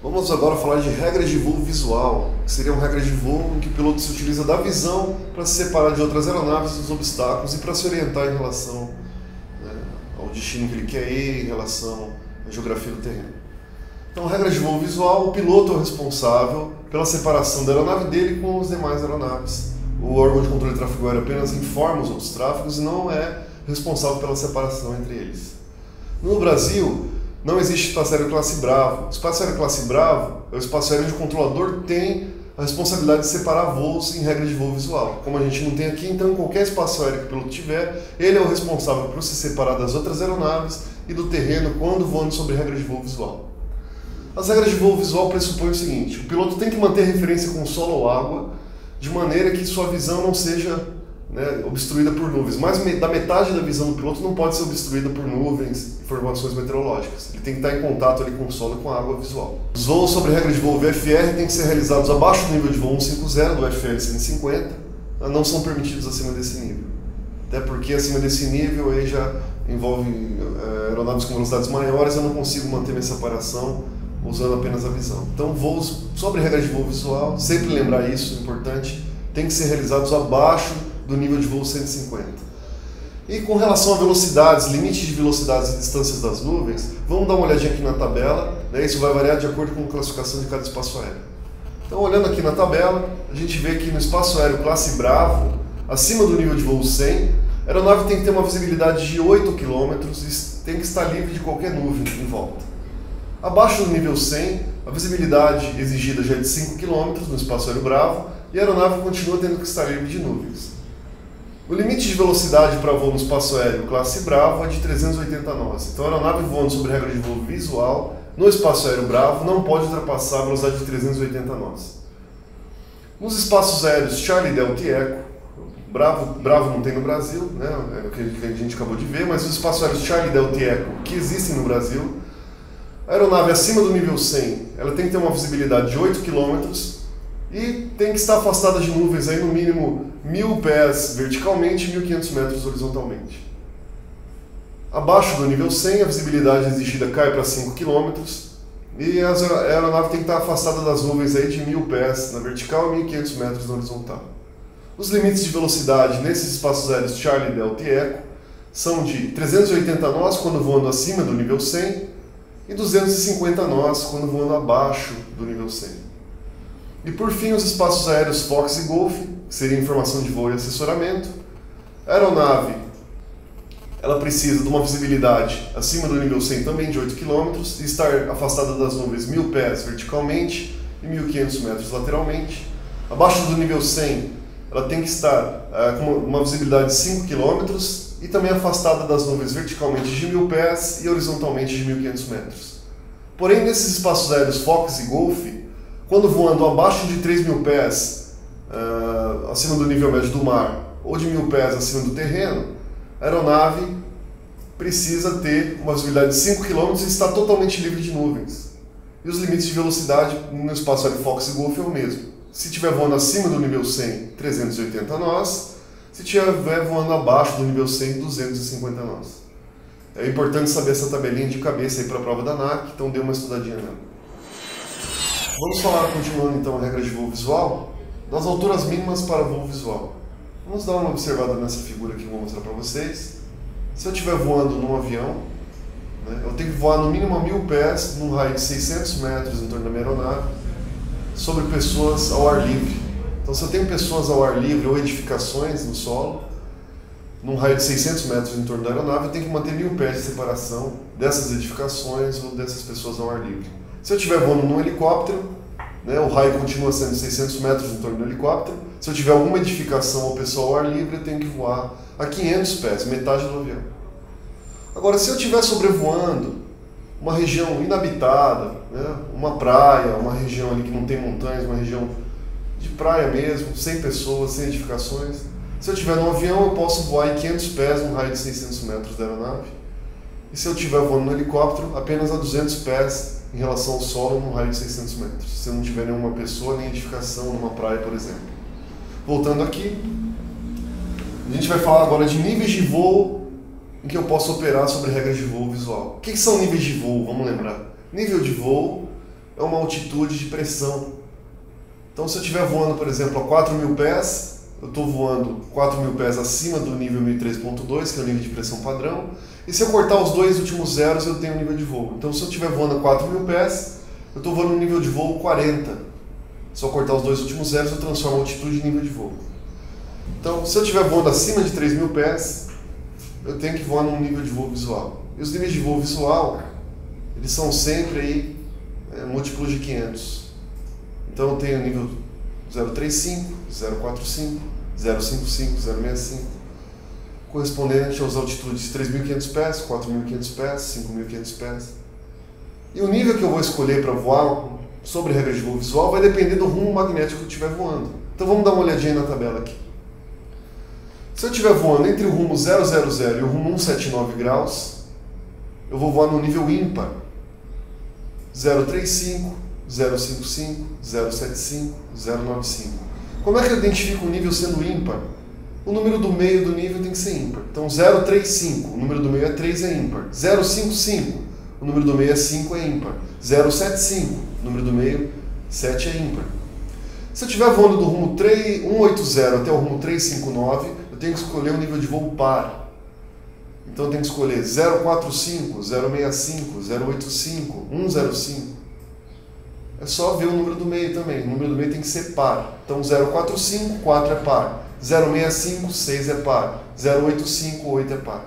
Vamos agora falar de regras de voo visual, que seriam regras de voo em que o piloto se utiliza da visão para se separar de outras aeronaves dos obstáculos e para se orientar em relação, ao destino que ele quer ir, em relação à geografia do terreno. Então, regras de voo visual, o piloto é o responsável pela separação da aeronave dele com as demais aeronaves. O órgão de controle de tráfego aéreo apenas informa os outros tráfegos e não é responsável pela separação entre eles. No Brasil, não existe espaço aéreo classe Bravo. O espaço aéreo classe Bravo é o espaço aéreo onde o controlador tem a responsabilidade de separar voos em regra de voo visual. Como a gente não tem aqui, então qualquer espaço aéreo que o piloto tiver, ele é o responsável por se separar das outras aeronaves e do terreno quando voando sobre regra de voo visual. As regras de voo visual pressupõem o seguinte: o piloto tem que manter referência com solo ou água, de maneira que sua visão não seja obstruída por nuvens. Mais da metade da visão do piloto não pode ser obstruída por nuvens e formações meteorológicas. Ele tem que estar em contato ali com o solo e com a água visual. Os voos sobre regra de voo VFR têm que ser realizados abaixo do nível de voo 150 do FL 150, não são permitidos acima desse nível. Até porque acima desse nível aí já envolve aeronaves com velocidades maiores, eu não consigo manter minha separação usando apenas a visão. Então, voos sobre regra de voo visual, sempre lembrar isso, é importante, tem que ser realizados abaixo do nível de voo 150. E com relação a velocidades, limites de velocidades e distâncias das nuvens, vamos dar uma olhadinha aqui na tabela, isso vai variar de acordo com a classificação de cada espaço aéreo. Então, olhando aqui na tabela, a gente vê que no espaço aéreo classe Bravo, acima do nível de voo 100, a aeronave tem que ter uma visibilidade de 8 km e tem que estar livre de qualquer nuvem em volta. Abaixo do nível 100, a visibilidade exigida já é de 5 km no espaço aéreo Bravo e a aeronave continua tendo que estar livre de nuvens. O limite de velocidade para voo no espaço aéreo classe Bravo é de 380 nós. Então a aeronave voando sobre regra de voo visual no espaço aéreo Bravo não pode ultrapassar a velocidade de 380 nós. Nos espaços aéreos Charlie, Delta e Echo, Bravo não tem no Brasil, é o que a gente acabou de ver, mas os espaços aéreos Charlie, Delta e Echo que existem no Brasil, a aeronave acima do nível 100, ela tem que ter uma visibilidade de 8 km e tem que estar afastada de nuvens aí no mínimo 1.000 pés verticalmente e 1.500 metros horizontalmente. Abaixo do nível 100, a visibilidade exigida cai para 5 km e a aeronave tem que estar afastada das nuvens aí de 1.000 pés na vertical e 1.500 metros na horizontal. Os limites de velocidade nesses espaços aéreos Charlie, Delta e Echo são de 380 nós quando voando acima do nível 100 e 250 nós quando voando abaixo do nível 100. E por fim, os espaços aéreos Fox e Golf, que seria informação de voo e assessoramento. A aeronave ela precisa de uma visibilidade acima do nível 100 também de 8 km e estar afastada das nuvens 1.000 pés verticalmente e 1.500 metros lateralmente. Abaixo do nível 100, ela tem que estar com uma visibilidade de 5 km e também afastada das nuvens verticalmente de 1.000 pés e horizontalmente de 1.500 metros. Porém, nesses espaços aéreos Fox e Golf, quando voando abaixo de 3.000 pés acima do nível médio do mar ou de 1.000 pés acima do terreno, a aeronave precisa ter uma visibilidade de 5 km e está totalmente livre de nuvens. E os limites de velocidade no espaço aéreo Fox e Golf é o mesmo. Se estiver voando acima do nível 100, 380 nós. Se estiver voando abaixo do nível 100, 250 nós. É importante saber essa tabelinha de cabeça aí para a prova da ANAC, então dê uma estudadinha nela. Vamos falar, continuando então a regra de voo visual, das alturas mínimas para voo visual. Vamos dar uma observada nessa figura que eu vou mostrar para vocês. Se eu estiver voando num avião, eu tenho que voar no mínimo a 1.000 pés, num raio de 600 metros em torno da minha aeronave, sobre pessoas ao ar livre. Então, se eu tenho pessoas ao ar livre ou edificações no solo, num raio de 600 metros em torno da aeronave, eu tenho que manter 1.000 pés de separação dessas edificações ou dessas pessoas ao ar livre. Se eu estiver voando num helicóptero, o raio continua sendo 600 metros em torno do helicóptero. Se eu tiver alguma edificação ou pessoa ao ar livre, eu tenho que voar a 500 pés, metade do avião. Agora, se eu estiver sobrevoando uma região inabitada, uma praia, uma região ali que não tem montanhas, uma região de praia mesmo, sem pessoas, sem edificações. Se eu estiver num avião, eu posso voar em 500 pés num raio de 600 metros da aeronave. E se eu estiver voando no helicóptero, apenas a 200 pés em relação ao solo num raio de 600 metros. Se eu não tiver nenhuma pessoa, nem edificação numa praia, por exemplo. Voltando aqui, a gente vai falar agora de níveis de voo em que eu posso operar sobre regras de voo visual. O que são níveis de voo? Vamos lembrar. Nível de voo é uma altitude de pressão. Então, se eu estiver voando, por exemplo, a 4.000 pés, eu estou voando 4.000 pés acima do nível 1003.2, que é o nível de pressão padrão, e se eu cortar os dois últimos zeros, eu tenho um nível de voo. Então, se eu estiver voando a 4.000 pés, eu estou voando no nível de voo 40. Se eu cortar os dois últimos zeros, eu transformo a altitude em nível de voo. Então, se eu estiver voando acima de 3.000 pés, eu tenho que voar num nível de voo visual. E os níveis de voo visual, eles são sempre aí múltiplos de 500. Então eu tenho nível 035, 045, 055, 065, correspondente às altitudes de 3.500 pés, 4.500 pés, 5.500 pés. E o nível que eu vou escolher para voar sobre a regra de voo visual vai depender do rumo magnético que eu estiver voando. Então vamos dar uma olhadinha na tabela aqui. Se eu estiver voando entre o rumo 000 e o rumo 179 graus, eu vou voar no nível ímpar. 035, 055, 075, 095. Como é que eu identifico o nível sendo ímpar? O número do meio do nível tem que ser ímpar. Então 035, o número do meio é 3, é ímpar. 055, o número do meio é 5, é ímpar. 075, o número do meio, 7, é ímpar. Se eu estiver voando do rumo 180 até o rumo 359, eu tenho que escolher um nível de voo par. Então eu tenho que escolher 045, 065, 085, 105. É só ver o número do meio também. O número do meio tem que ser par. Então 045, 4 é par. 065, 6 é par. 085, 8 é par.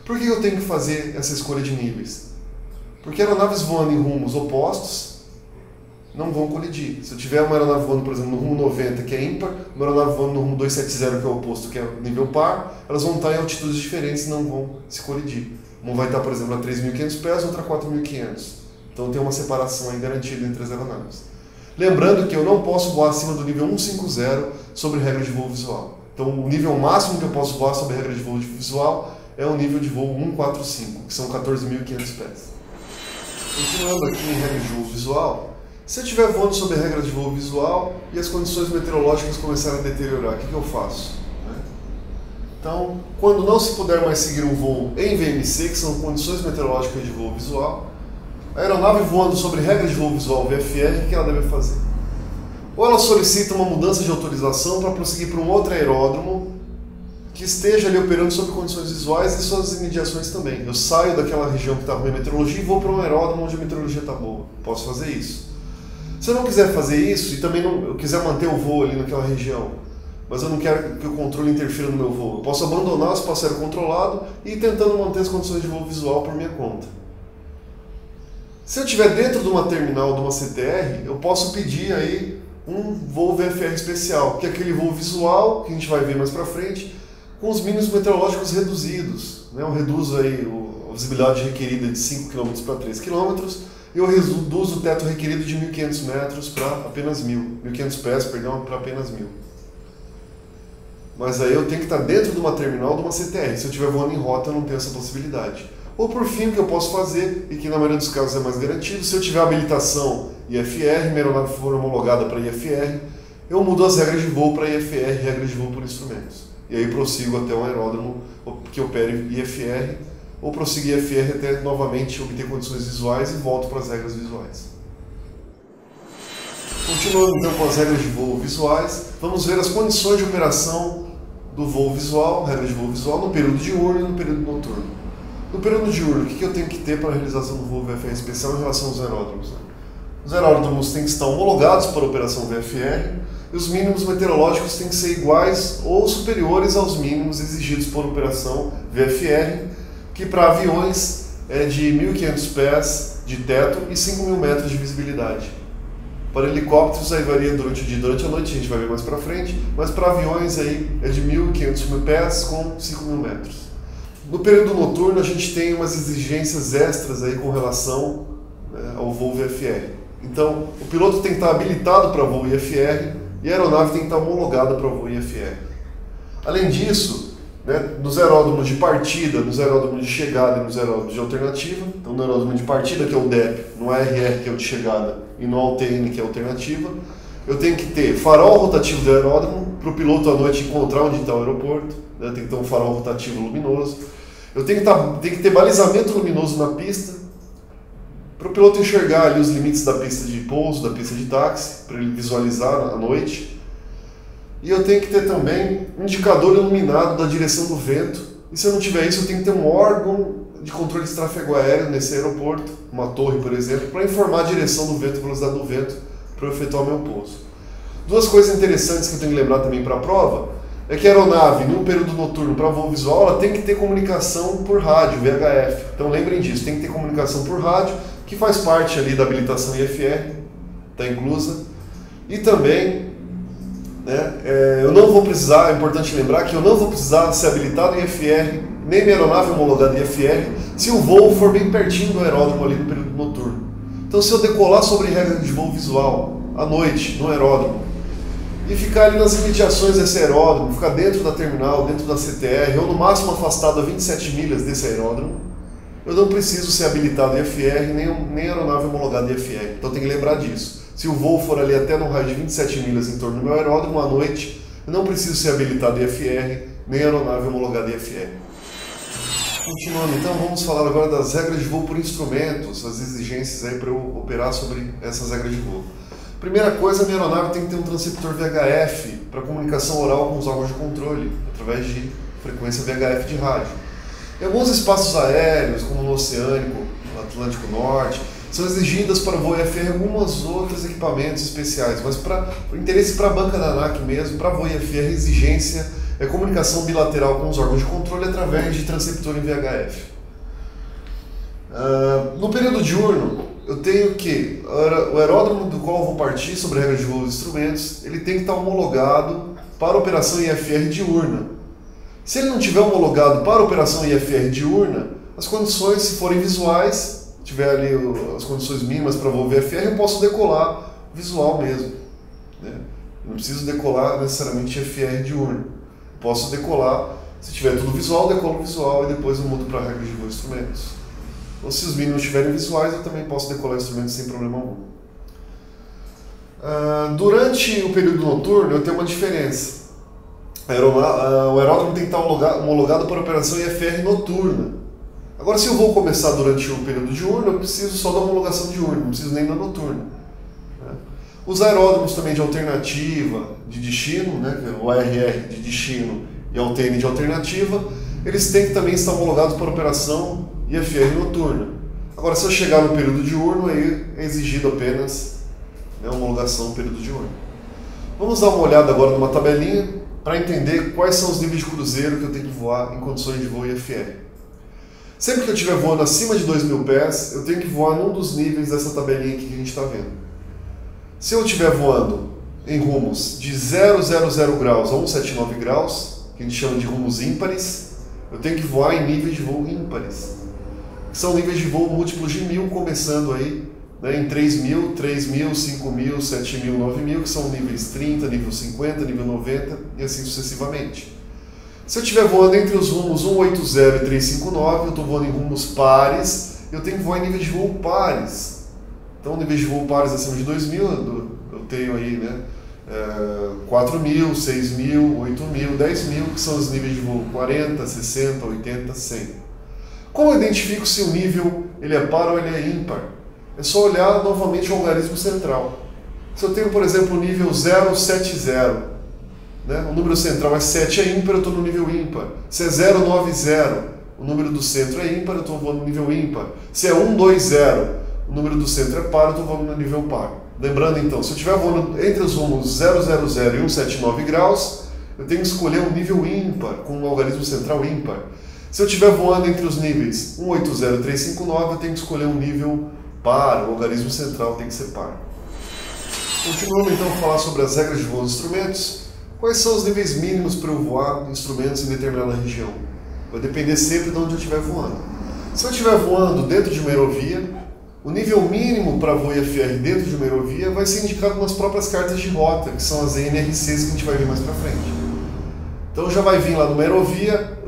Por que eu tenho que fazer essa escolha de níveis? Porque aeronaves voando em rumos opostos não vão colidir. Se eu tiver uma aeronave voando, por exemplo, no rumo 90, que é ímpar, uma aeronave voando no rumo 270, que é o oposto, que é nível par, elas vão estar em altitudes diferentes e não vão se colidir. Uma vai estar, por exemplo, a 3.500 pés, outra a 4.500. Então tem uma separação aí garantida entre as aeronaves. Lembrando que eu não posso voar acima do nível 150 sobre regra de voo visual. Então o nível máximo que eu posso voar sobre regra de voo visual é o nível de voo 145, que são 14.500 pés. Continuando aqui em regra de voo visual, se eu estiver voando sob a regra de voo visual e as condições meteorológicas começarem a deteriorar, o que eu faço? Então, quando não se puder mais seguir um voo em VMC, que são condições meteorológicas de voo visual, a aeronave voando sobre regra de voo visual VFR, o que ela deve fazer? Ou ela solicita uma mudança de autorização para prosseguir para um outro aeródromo que esteja ali operando sob condições visuais e suas imediações também. Eu saio daquela região que está ruim a meteorologia e vou para um aeródromo onde a meteorologia está boa. Posso fazer isso. Se eu não quiser fazer isso e também eu quiser manter o voo ali naquela região, mas eu não quero que o controle interfira no meu voo, eu posso abandonar o espaço aéreo controlado e ir tentando manter as condições de voo visual por minha conta. Se eu estiver dentro de uma terminal, de uma CTR, eu posso pedir aí um voo VFR especial, que é aquele voo visual, que a gente vai ver mais para frente, com os mínimos meteorológicos reduzidos. Eu reduzo aí a visibilidade requerida de 5 km para 3 km, e eu reduzo o teto requerido de 1.500 metros para apenas 1.500 pés, perdão, para apenas 1.000. Mas aí eu tenho que estar dentro de uma terminal, de uma CTR. Se eu estiver voando em rota, eu não tenho essa possibilidade. Ou por fim, o que eu posso fazer, e que na maioria dos casos é mais garantido, se eu tiver habilitação IFR, minha aeronave for homologada para IFR, eu mudo as regras de voo para IFR, regras de voo por instrumentos. E aí prossigo até um aeródromo que opere IFR, ou prossigo IFR até novamente obter condições visuais e volto para as regras visuais. Continuando então com as regras de voo visuais, vamos ver as condições de operação do voo visual, regra de voo visual, no período diurno e no período noturno. No período diurno, o que eu tenho que ter para a realização do voo VFR especial em relação aos aeródromos? Os aeródromos têm que estar homologados para a operação VFR e os mínimos meteorológicos têm que ser iguais ou superiores aos mínimos exigidos por operação VFR, que para aviões é de 1.500 pés de teto e 5.000 metros de visibilidade. Para helicópteros aí varia durante o dia e durante a noite, a gente vai ver mais para frente, mas para aviões aí é de 1.500 pés com 5.000 metros. No período noturno a gente tem umas exigências extras aí com relação ao voo VFR. Então o piloto tem que estar habilitado para voo IFR e a aeronave tem que estar homologada para voo IFR. Além disso, nos aeródromos de partida, nos aeródromos de chegada e nos aeródromos de alternativa, então no aeródromo de partida, que é o DEP, no ARR, que é o de chegada, e no ALTN, que é a alternativa, eu tenho que ter farol rotativo do aeródromo, para o piloto à noite encontrar onde está o aeroporto, tem que ter um farol rotativo luminoso, eu tenho que ter balizamento luminoso na pista, para o piloto enxergar ali os limites da pista de pouso, da pista de táxi, para ele visualizar à noite. E eu tenho que ter também um indicador iluminado da direção do vento. E se eu não tiver isso, eu tenho que ter um órgão de controle de tráfego aéreo nesse aeroporto, uma torre, por exemplo, para informar a direção do vento, a velocidade do vento, para eu efetuar o meu pouso. Duas coisas interessantes que eu tenho que lembrar também para a prova é que a aeronave, no período noturno, para voo visual, ela tem que ter comunicação por rádio, VHF. Então lembrem disso, tem que ter comunicação por rádio, que faz parte ali da habilitação IFR, está inclusa. E também, eu não vou precisar, é importante lembrar que eu não vou precisar ser habilitado em IFR, nem minha aeronave homologada em IFR, se o voo for bem pertinho do aeródromo ali no período noturno. Então se eu decolar sobre regra de voo visual, à noite, no aeródromo, e ficar ali nas imediações desse aeródromo, ficar dentro da terminal, dentro da CTR, ou no máximo afastado a 27 milhas desse aeródromo, eu não preciso ser habilitado em IFR, nem aeronave homologada em IFR. Então tem que lembrar disso. Se o voo for ali até no raio de 27 milhas em torno do meu aeródromo, à noite, eu não preciso ser habilitado em IFR, nem aeronave homologada em IFR. Continuando, então, vamos falar agora das regras de voo por instrumentos, as exigências aí para eu operar sobre essas regras de voo. Primeira coisa, a minha aeronave tem que ter um transceptor VHF para comunicação oral com os órgãos de controle, através de frequência VHF de rádio. Em alguns espaços aéreos, como no Oceânico, no Atlântico Norte, são exigidas para voo IFR alguns outros equipamentos especiais, mas o interesse para a banca da ANAC mesmo, para voo IFR, a exigência é comunicação bilateral com os órgãos de controle através de transceptor em VHF. No período diurno, eu tenho que, o aeródromo do qual eu vou partir sobre a regra de voo dos instrumentos, ele tem que estar homologado para operação IFR diurna. Se ele não tiver homologado para operação IFR diurna, as condições, se forem visuais, tiver ali as condições mínimas para voo VFR, eu posso decolar visual mesmo. Não preciso decolar necessariamente IFR diurno. Posso decolar, se tiver tudo visual, decolo visual e depois eu mudo para a regra de voo de instrumentos. Ou se os mínimos estiverem visuais, eu também posso decolar instrumentos sem problema algum. Durante o período noturno, eu tenho uma diferença. O aeródromo tem que estar homologado para operação IFR noturna. Agora, se eu vou começar durante o período diurno, eu preciso só da homologação diurna, não preciso nem da noturna. Os aeródromos também de alternativa, de destino, o ARR de destino e a UTN de alternativa, eles têm que também estar homologados para operação IFR noturna. Agora, se eu chegar no período diurno, aí é exigido apenas a homologação no período diurno. Vamos dar uma olhada agora numa tabelinha para entender quais são os níveis de cruzeiro que eu tenho que voar em condições de voo IFR. Sempre que eu estiver voando acima de 2.000 pés, eu tenho que voar num dos níveis dessa tabelinha aqui que a gente está vendo. Se eu estiver voando em rumos de 000 graus a 179 graus, que a gente chama de rumos ímpares, eu tenho que voar em níveis de voo ímpares. São níveis de voo múltiplos de 1000, começando aí em 3.000, 3.000, 5.000, 7.000, 9.000, que são níveis 30, nível 50, nível 90 e assim sucessivamente. Se eu estiver voando entre os rumos 180 e 359, eu estou voando em rumos pares, eu tenho que voar em níveis de voo pares. Então, níveis de voo pares acima de 2.000, eu tenho aí 4.000, 6.000, 8.000, 10.000, que são os níveis de voo 40, 60, 80, 100. Como eu identifico se o nível ele é par ou ele é ímpar? É só olhar novamente o algarismo central. Se eu tenho, por exemplo, o nível 070, o número central é 7, é ímpar, eu estou no nível ímpar. Se é 090, o número do centro é ímpar, eu estou voando no nível ímpar. Se é 120, o número do centro é par, eu estou voando no nível par. Lembrando então, se eu estiver voando entre os rumos 000 e 179 graus, eu tenho que escolher um nível ímpar, com um algarismo central ímpar. Se eu estiver voando entre os níveis 180 e 359, eu tenho que escolher um nível par, o algarismo central tem que ser par. Continuando então a falar sobre as regras de voo dos instrumentos, quais são os níveis mínimos para eu voar instrumentos em determinada região? Vai depender sempre de onde eu estiver voando. Se eu estiver voando dentro de uma aerovia, o nível mínimo para voo IFR dentro de uma aerovia vai ser indicado nas próprias cartas de rota, que são as NRCs que a gente vai ver mais para frente. Então já vai vir lá numa aerovia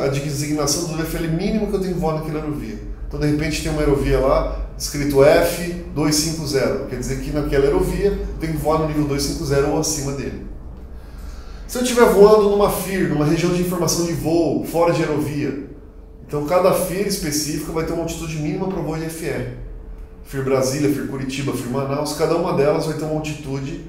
a designação do FL mínimo que eu tenho que voar naquela aerovia. Então de repente tem uma aerovia lá, escrito F250, quer dizer que naquela aerovia eu tenho que voar no nível 250 ou acima dele. Se eu estiver voando numa FIR, numa região de informação de voo, fora de aerovia, então cada FIR específica vai ter uma altitude mínima para o voo IFR. FIR Brasília, FIR Curitiba, FIR Manaus, cada uma delas vai ter uma altitude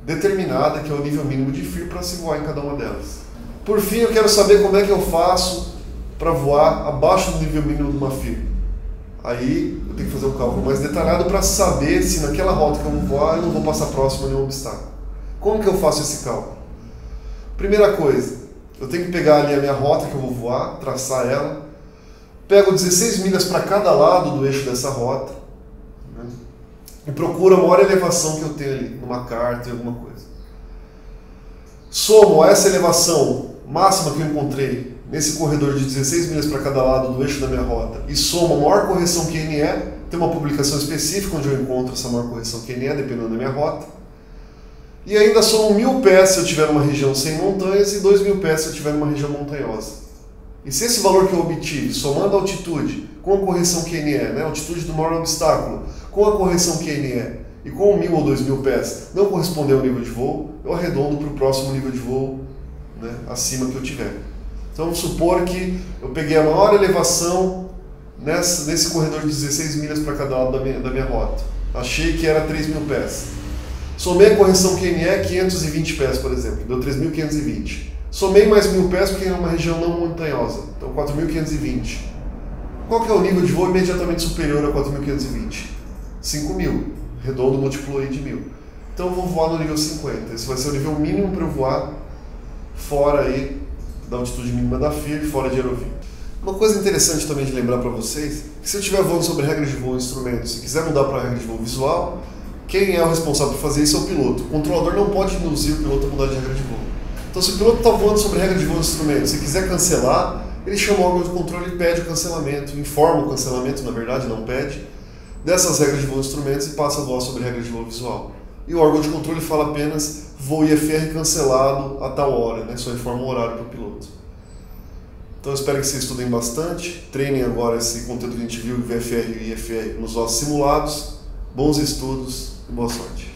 determinada, que é o nível mínimo de FIR, para se voar em cada uma delas. Por fim, eu quero saber como é que eu faço para voar abaixo do nível mínimo de uma FIR. Aí eu tenho que fazer um cálculo mais detalhado para saber se naquela rota que eu vou voar eu não vou passar próximo a nenhum obstáculo. Como que eu faço esse cálculo? Primeira coisa, eu tenho que pegar ali a minha rota que eu vou voar, traçar ela, pego 16 milhas para cada lado do eixo dessa rota, né, e procuro a maior elevação que eu tenho ali, numa carta, alguma coisa. Somo essa elevação máxima que eu encontrei nesse corredor de 16 milhas para cada lado do eixo da minha rota e somo a maior correção QNE, tem uma publicação específica onde eu encontro essa maior correção QNE, dependendo da minha rota. E ainda somo 1000 pés se eu estiver numa região sem montanhas e 2000 pés se eu estiver numa região montanhosa. E se esse valor que eu obtive, somando a altitude com a correção QNE, né, a altitude do maior obstáculo, com a correção QNE e com 1000 ou 2000 pés, não corresponder ao nível de voo, eu arredondo para o próximo nível de voo, né, acima que eu tiver. Então vamos supor que eu peguei a maior elevação nesse corredor de 16 milhas para cada lado da minha rota. Achei que era 3000 pés. Somei a correção QNE 520 pés, por exemplo, deu 3.520. Somei mais 1000 pés porque é uma região não montanhosa, então 4.520. Qual que é o nível de voo imediatamente superior a 4.520? 5.000. Redondo multiplo aí de 1000. Então eu vou voar no nível 50. Esse vai ser o nível mínimo para eu voar fora aí da altitude mínima da FIR, fora de aerovia. Uma coisa interessante também de lembrar para vocês, que se eu estiver voando sobre regras de voo e instrumentos e quiser mudar para regra de voo visual, quem é o responsável por fazer isso é o piloto. O controlador não pode induzir o piloto a mudar de regra de voo. Então se o piloto está voando sobre regra de voo e instrumentos e quiser cancelar, ele chama o órgão de controle e pede o cancelamento, informa o cancelamento, na verdade, não pede, dessas regras de voo e instrumentos e passa a voar sobre regra de voo visual. E o órgão de controle fala apenas voo IFR cancelado a tal hora, né? Só informa o horário para o piloto. Então eu espero que vocês estudem bastante, treinem agora esse conteúdo que a gente viu, VFR e IFR, nos nossos simulados. Bons estudos e boa sorte.